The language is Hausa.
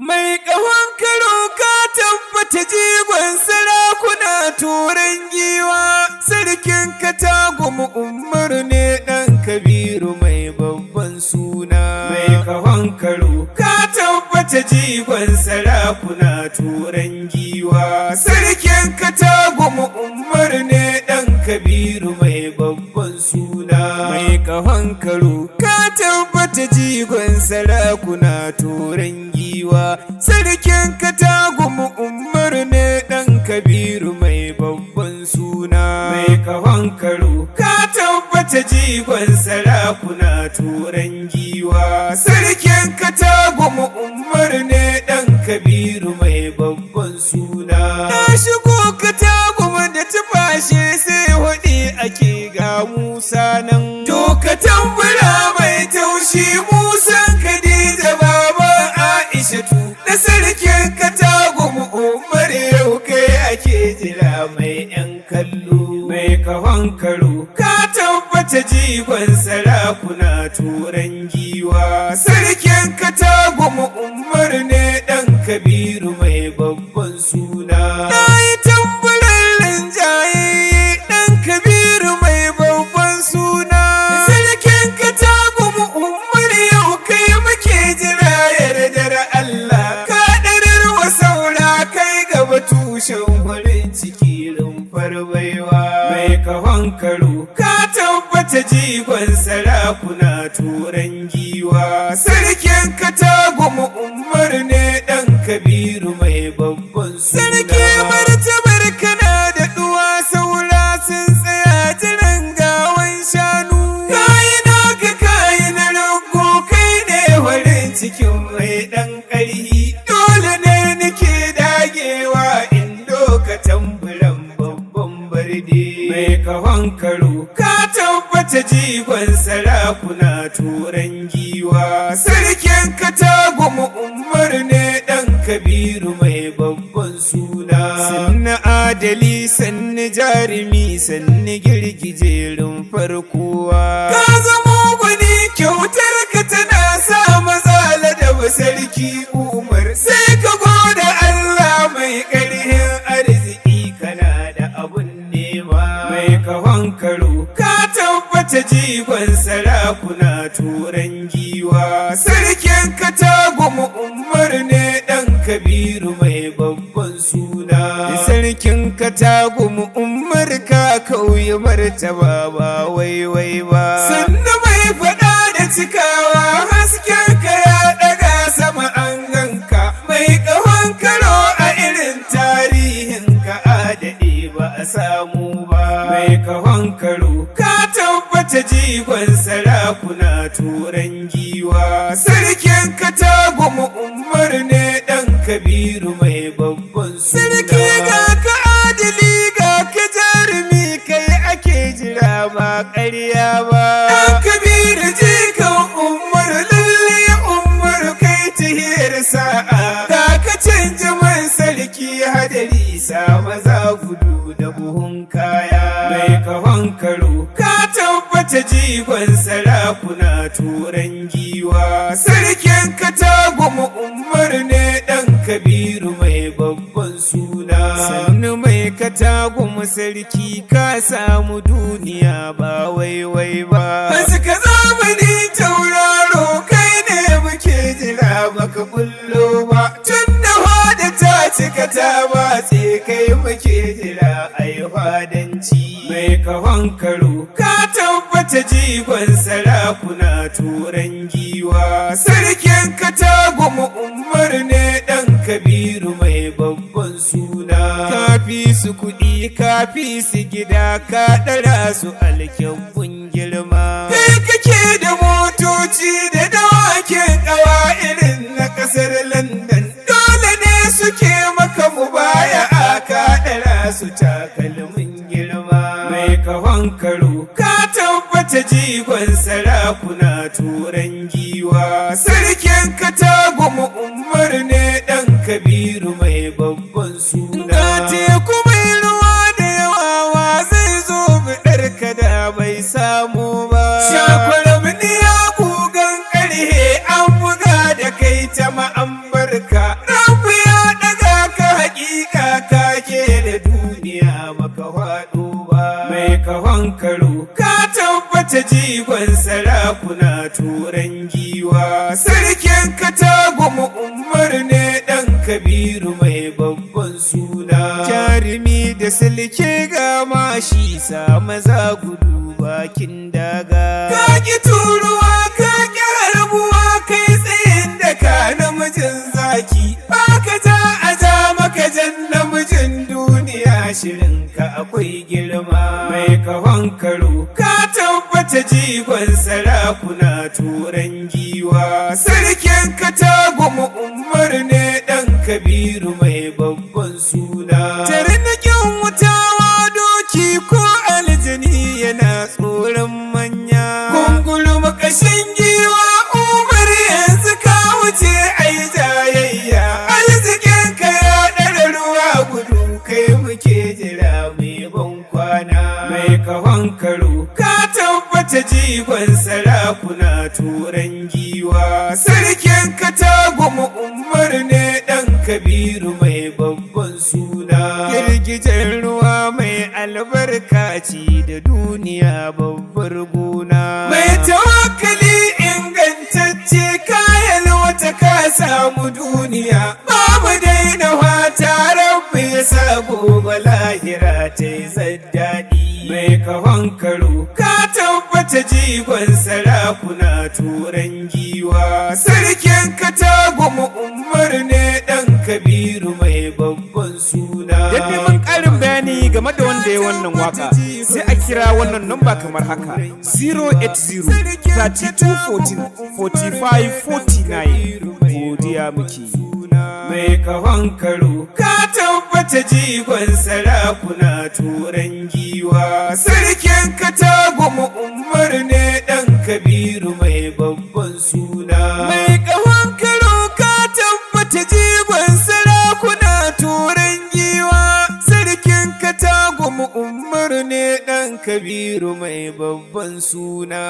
Mai ƙahon karo ka tabbata jigon sarakuna turan giwa, sarkin Katagumu Umar ne ɗan Kabiru mai babban suna. Mai ƙahon karo ka tabbata jigon sarakuna turan giwa, sarkin Katagumu Umar ne ɗan Kabiru mai babban suna. Mai ƙahon karo ka tabbata jigon sarakuna turan giwa, sarkin Katagumu Umar ne ɗan Kabiru mai babban suna. Mai ƙahon karo ka tabbata jigon sarakuna turan giwa, sarkin Katagumu Umar ne ɗan Kabiru mai babban suna. Na shigo Katagumu da tufashe sai hudi ake ga Musa nan. To ka tambura mai taushi Musan Khadija baba Aishatu, na sarkin Katagumu Umar yau kai ake jira mai yan kallo. Mai ƙahon karo ka tabbata jigon sarakuna turan giwa, sarkin Katagumu Umar ne ɗan Kabiru mai babban suna. Na yi tamburan rinjaye ɗan Kabiru mai babban suna, sarkin Katagumu Umar yau kai muke jira yardar Allah. Ka ɗarar wa saura kai gaba tushen farin ciki rumfar baiwa. Mai ƙahon karo ka tabbata jigon sarakuna turan giwa, sarkin Katagumu Umar ne ɗan Kabiru mai babban suna. Sarki martabar kana da ɗuwa saura sun tsaya jiran gawan shanu. Kayi naka kayi na rago kai ne farin cikin mai ɗan ƙarhi. Dole ne nake dagewa in doka tamburan babban barde. Mai ƙahon karo ka tabbata jigon sarakuna turan giwa, sarkin Katagumu Umar ne ɗan Kabiru mai babban suna. Sannu adali sannu jarumi sannu girgije rumfar kowa. Ka zamo gwani kyautar ka tana sa maza ladaba sarki Umar. Sai ka goda Allah mai ƙarhin arziki kana da abun nema. Mai ƙahon karo ka tabbata jigon sarakuna turan giwa, sarkin Katagumu Umar ne ɗan Kabiru mai babban suna. Sarkin Katagumu Umar ka kauye martaba ba waiwai ba. Sannu mai faɗa da cikawa hasken ka ya ɗaga sama an ganka. Mai ƙahon karo a irin tarihin ka adade ba a samu ba. Mai ƙahon karo ka tabbata jigon sarakuna turan giwa, sarkin Katagumu Umar ne ɗan Kabiru mai babban suna. Sarki ga ka adali ga ka jarumi kai ake jira ba ƙarya ba. Ɗan Kabiru jikan Umar lalle Umar kai tahiyar sa'a. Ga ka canja man sarki hadari sa maza gudu da buhun kaya. Mai ƙahon karo ka tabbata jigon sarakuna turan giwa, sarkin Katagumu Umar ne ɗan Kabiru mai babban suna. Sannu mai Katagumu sarki ka samu duniya ba waiwai ba. Haska zamani tauraro kai ne muke jira baka bullo ba. Tun da hada ta cika ta batse kai muke jira ai fadanci. Mai ƙahon karo ka tabbata jigon sarakuna turan giwa, sarkin Katagumu Umar ne ɗan Kabiru mai babban suna. Kafi su kuɗi kafi su gida ka ɗara su alkyabun girma. Kai kake da motoci da dawakin ƙawa irin na ƙasar London. Dole ne suke maka mubaya'a ka ɗara su takalmin girma. Mai ƙahon karo ka tabbata jigon sarakuna turan giwa, sarkin Katagumu Umar ne ɗan Kabiru mai babban suna. Ga teku mai ruwa da yawa zai zo biɗar ka da bai samu ba. Shakwaram ni ya gugan ƙarhe an buga da kai ta ma'ambar ka, rabu ya ɗaga ka haƙiƙa ka ke da duniya baka faɗo ba. Mai kahon karo ka tabbata jigon sarakuna turan giwa. Sarkin Katagumu Umar ne ɗan Kabiru mai babban suna. Jarumi da silke ga mashi sa maza gudu bakin daga. Ka ki turuwa ka ki harbuwa kai tsayin da ka namijin zaki. Baka ja a ja maka jan namijin duniya shirin ka akwai girma. Mai kahon karo ka tabbata jigon sarakuna turan giwa. Sarkin Katagumu Umar ne ɗan Kabiru mai babban suna. Tarnaƙin wutawa doki ko aljani yana tsoron manya. Gungulu makashin giwa Umar yanzu ka wuce ai jayayya. Arzikin ka ya ɗara ruwa gudu kai muke jira mai ban kwana. Mai kahon karo ka tabbata jigon sarakuna turan giwa. Sarkin Katagumu Umar ne ɗan Kabiru mai babban suna. Girgijen ruwa mai albarka ce da duniya babbar gona. Mai tawakkali ingantacce kayan wata ka samu duniya. Babu daina fata rabbi ya sa gobe lahira ta yi zaddaɗi. Mai kahon karo ka tabbata jigon sarakuna turan giwa. Sarkin Katagumu Umar ne ɗan Kabiru mai babban suna. Don neman ƙarin bayani game da wanda ya wannan waka sai a kira wannan namba kamar haka 080-3214-4549. Godiya muke. Mai kahon karo ka tabbata jigon sarakuna turan giwa. Sarkin Katagumu Umar ne ɗan Kabiru mai babban suna. Mai kahon karo ka tabbata jigon sarakuna turan giwa. Sarkin Katagumu Umar ne ɗan Kabiru mai babban suna.